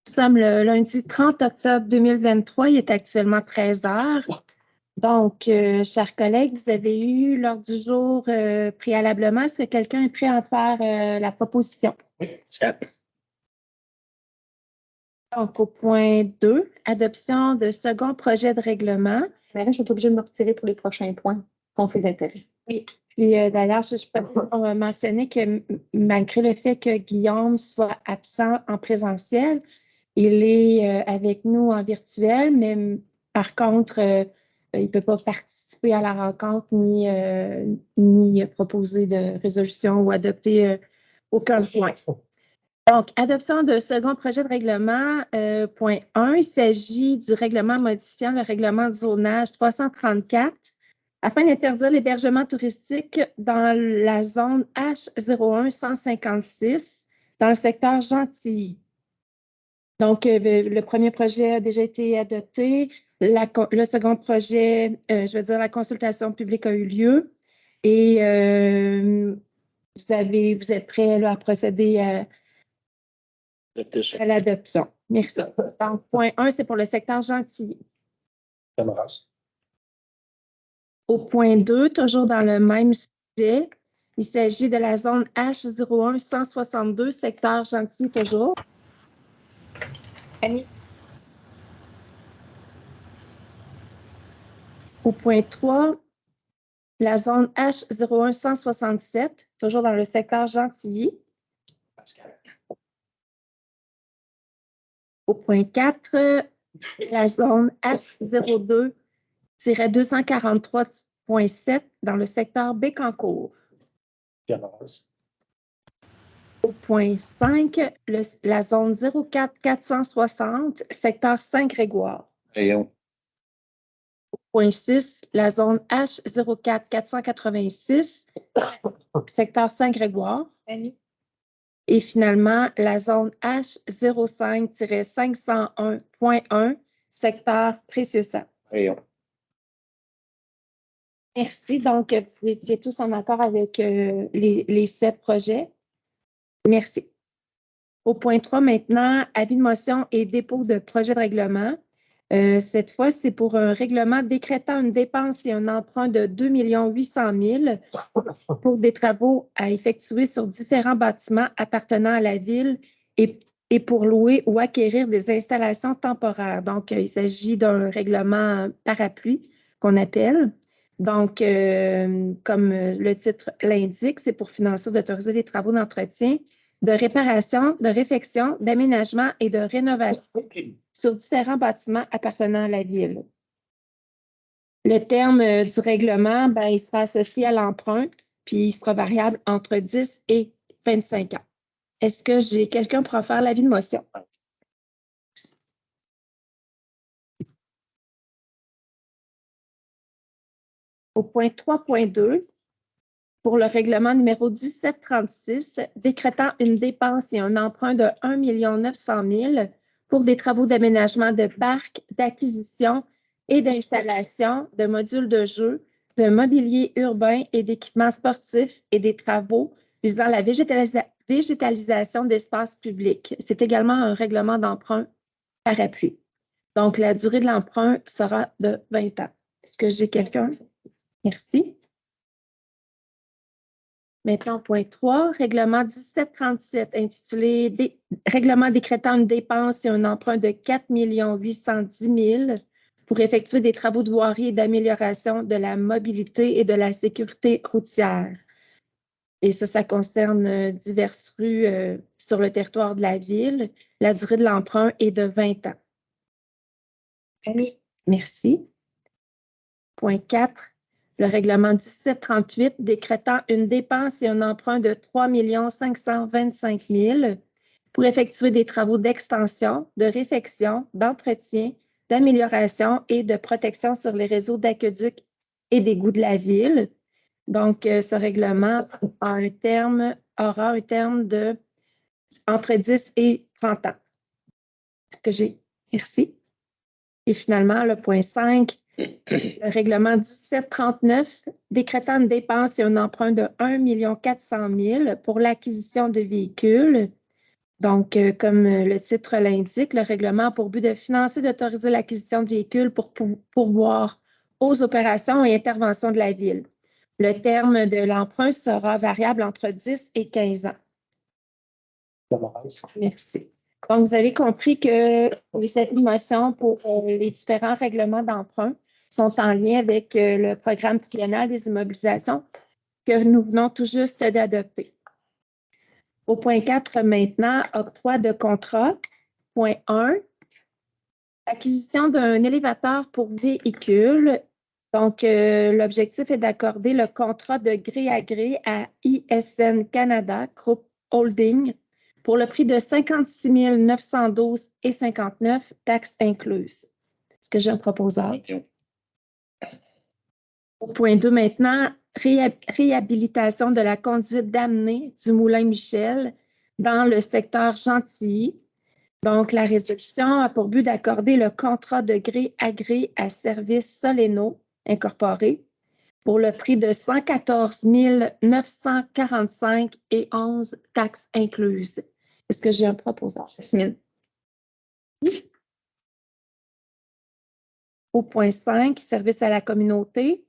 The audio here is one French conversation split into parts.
Nous sommes le lundi 30 octobre 2023. Il est actuellement 13 heures. Donc, chers collègues, vous avez eu l'ordre du jour préalablement. Est-ce que quelqu'un est prêt à faire la proposition? Oui, c'est Donc, au point 2, adoption de second projet de règlement. Mais là, je vais être obligée de me retirer pour les prochains points. Conflit d'intérêt. Oui. Puis d'ailleurs, je peux mentionner que malgré le fait que Guillaume soit absent en présentiel, il est avec nous en virtuel, mais par contre, il ne peut pas participer à la rencontre ni proposer de résolution ou adopter aucun point. Donc, adoption de second projet de règlement, point 1, il s'agit du règlement modifiant le règlement de zonage 334 afin d'interdire l'hébergement touristique dans la zone H01-156 dans le secteur Gentilly. Donc, le premier projet a déjà été adopté. Le second projet, je veux dire, la consultation publique a eu lieu et vous êtes prêts là, à procéder à l'adoption. Merci. Donc, point 1, c'est pour le secteur Gentilly. Au point 2, toujours dans le même sujet, il s'agit de la zone H01-162, secteur Gentilly toujours. Annie. Au point 3, la zone H01-167, toujours dans le secteur Gentilly. Pascal. Au point 4, la zone H02-243.7 dans le secteur Bécancour. Au point 5, la zone 04-460, secteur Saint-Grégoire. Rayon. Au point 6, la zone H04-486, secteur Saint-Grégoire. Annie. Et finalement, la zone H05-501.1, secteur Précieux-Sang. Rayon. Merci. Donc, vous étiez tous en accord avec les 7 projets. Merci. Au point 3, maintenant, avis de motion et dépôt de projet de règlement. Cette fois, c'est pour un règlement décrétant une dépense et un emprunt de 2 800 000 pour des travaux à effectuer sur différents bâtiments appartenant à la ville et pour louer ou acquérir des installations temporaires. Donc, il s'agit d'un règlement parapluie qu'on appelle. Donc, comme le titre l'indique, c'est pour financer ou d'autoriser les travaux d'entretien, de réparation, de réfection, d'aménagement et de rénovation sur différents bâtiments appartenant à la ville. Le terme du règlement, il sera associé à l'emprunt, puis il sera variable entre 10 et 25 ans. Est-ce que j'ai quelqu'un pour faire l'avis de motion? Au point 3.2, pour le règlement numéro 1736, décrétant une dépense et un emprunt de 1 900 000 pour des travaux d'aménagement de parcs, d'acquisition et d'installation de modules de jeux, de mobilier urbain et d'équipements sportifs et des travaux visant la végétalisation d'espaces publics. C'est également un règlement d'emprunt parapluie. Donc, la durée de l'emprunt sera de 20 ans. Est-ce que j'ai quelqu'un? Merci. Maintenant, point 3, règlement 1737, intitulé Règlement décrétant une dépense et un emprunt de 4 810 000 pour effectuer des travaux de voirie et d'amélioration de la mobilité et de la sécurité routière. Et ça concerne diverses rues sur le territoire de la ville. La durée de l'emprunt est de 20 ans. Merci. Point 4. Le règlement 1738 décrétant une dépense et un emprunt de 3 525 000 pour effectuer des travaux d'extension, de réfection, d'entretien, d'amélioration et de protection sur les réseaux d'aqueducs et d'égouts de la ville. Donc, ce règlement aura un terme de entre 10 et 30 ans. Est-ce que j'ai? Merci. Et finalement, le point 5, le règlement 1739 décrétant une dépense et un emprunt de 1 400 000 pour l'acquisition de véhicules Donc, comme le titre l'indique, le règlement a pour but de financer et d'autoriser l'acquisition de véhicules pour pourvoir aux opérations et interventions de la Ville. Le terme de l'emprunt sera variable entre 10 et 15 ans. Merci. Donc, vous avez compris que les motions pour les différents règlements d'emprunt sont en lien avec le programme triennal des immobilisations que nous venons tout juste d'adopter. Au point 4 maintenant, octroi de contrat. Point 1, acquisition d'un élévateur pour véhicule. Donc, l'objectif est d'accorder le contrat de gré à gré à ISN Canada, Group Holding, pour le prix de 56 912,59 taxes incluses. Est-ce que j'ai un proposeur? Au point 2 maintenant, réhabilitation de la conduite d'amener du Moulin Michel dans le secteur Gentilly. Donc, la résolution a pour but d'accorder le contrat de gré à gré à Service Soleno Incorporé pour le prix de 114 945,11 taxes incluses. Est-ce que j'ai un proposeur? Jasmine. Au point 5, service à la communauté.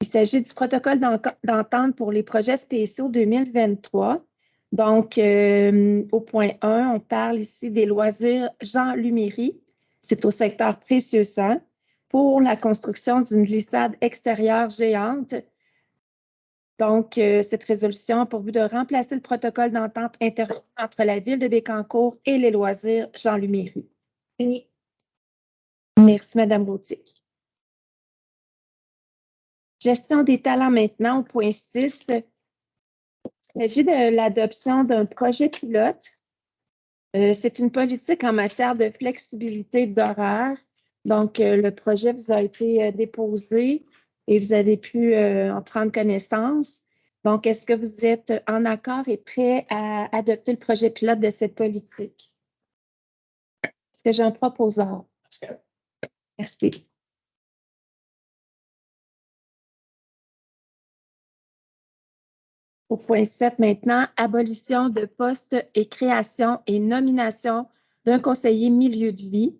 Il s'agit du protocole d'entente pour les projets spéciaux 2023. Donc, au point 1, on parle ici des loisirs Jean Luméry. C'est au secteur Précieux-Sang pour la construction d'une glissade extérieure géante. Donc, cette résolution a pour but de remplacer le protocole d'entente intervenu entre la Ville de Bécancour et les loisirs Jean Luméry. Fini. Merci, Mme Gauthier. Gestion des talents maintenant, au point 6. Il s'agit de l'adoption d'un projet pilote. C'est une politique en matière de flexibilité d'horaire. Donc, le projet vous a été déposé et vous avez pu en prendre connaissance. Donc, est-ce que vous êtes en accord et prêt à adopter le projet pilote de cette politique? Est-ce que j'ai un proposeur? Merci. Au point 7 maintenant, abolition de postes et création et nomination d'un conseiller milieu de vie,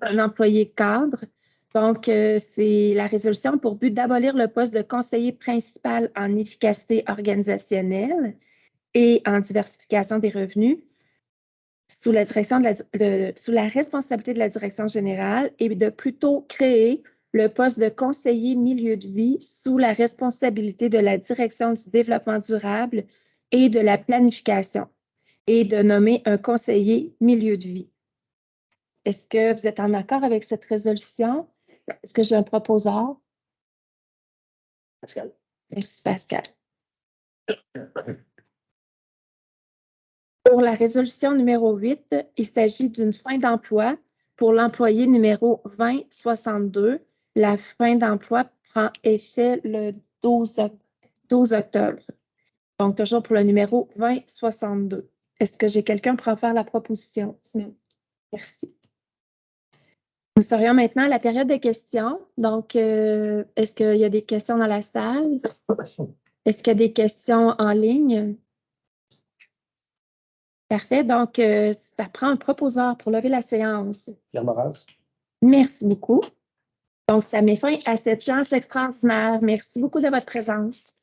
un employé cadre. Donc, c'est la résolution pour but d'abolir le poste de conseiller principal en efficacité organisationnelle et en diversification des revenus sous la responsabilité de la direction générale et de plutôt créer le poste de conseiller milieu de vie sous la responsabilité de la direction du développement durable et de la planification et de nommer un conseiller milieu de vie. Est-ce que vous êtes en accord avec cette résolution? Est-ce que j'ai un proposeur? Pascal. Merci, Pascal. Pour la résolution numéro 8, il s'agit d'une fin d'emploi pour l'employé numéro 2062. La fin d'emploi prend effet le 12 octobre. Donc, toujours pour le numéro 2062. Est-ce que j'ai quelqu'un pour en faire la proposition? Merci. Nous serions maintenant à la période de questions. Donc, est-ce qu'il y a des questions dans la salle? Est-ce qu'il y a des questions en ligne? Parfait. Donc, ça prend un proposeur pour lever la séance. Pierre Moreuse. Merci beaucoup. Donc, ça met fin à cette séance extraordinaire. Merci beaucoup de votre présence.